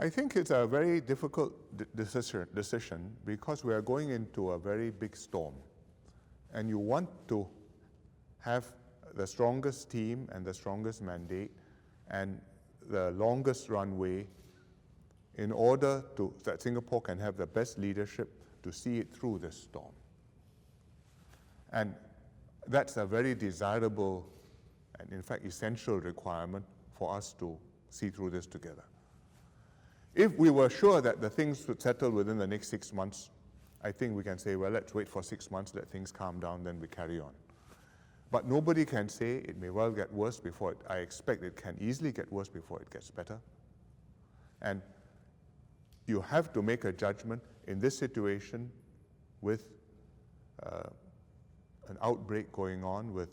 I think it's a very difficult decision because we are going into a very big storm. And you want to have the strongest team and the strongest mandate and the longest runway in order that Singapore can have the best leadership to see it through this storm. And that's a very desirable and in fact essential requirement for us to see through this together. If we were sure that the things would settle within the next 6 months, I think we can say, well, let's wait for 6 months, let things calm down, then we carry on. But nobody can say it may well get worse before I expect it can easily get worse before it gets better. And you have to make a judgment in this situation with an outbreak going on, with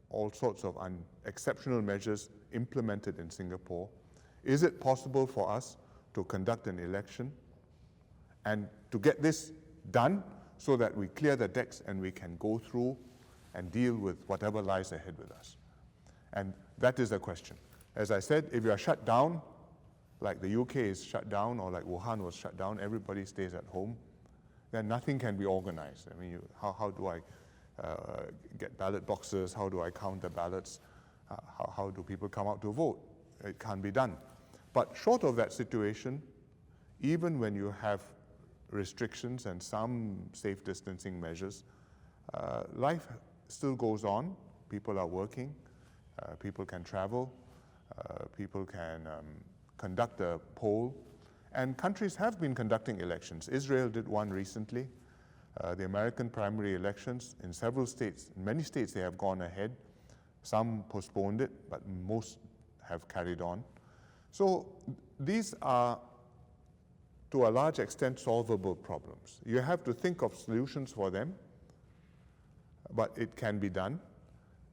all sorts of exceptional measures implemented in Singapore. Is it possible for us to conduct an election and to get this done so that we clear the decks and we can go through and deal with whatever lies ahead with us? And that is the question. As I said, if you are shut down, like the UK is shut down or like Wuhan was shut down, everybody stays at home, then nothing can be organized. I mean, how do I get ballot boxes? How do I count the ballots? How do people come out to vote? It can't be done. But short of that situation, even when you have restrictions and some safe distancing measures, life still goes on. People are working, people can travel, people can conduct a poll, and countries have been conducting elections. Israel did one recently. The American primary elections in several states, in many states they have gone ahead. Some postponed it, but most have carried on. So these are, to a large extent, solvable problems. You have to think of solutions for them, but it can be done.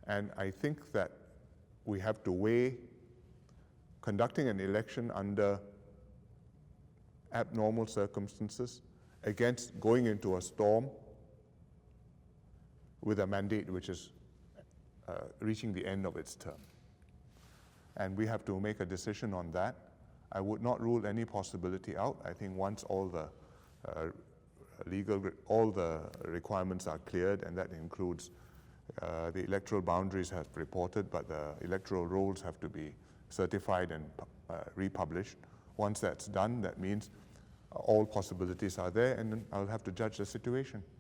And I think that we have to weigh conducting an election under abnormal circumstances against going into a storm with a mandate which is reaching the end of its term. And we have to make a decision on that. I would not rule any possibility out. I think once all the all the requirements are cleared, and that includes the electoral boundaries have reported, but the electoral rolls have to be certified and republished. Once that's done, that means all possibilities are there, and then I'll have to judge the situation.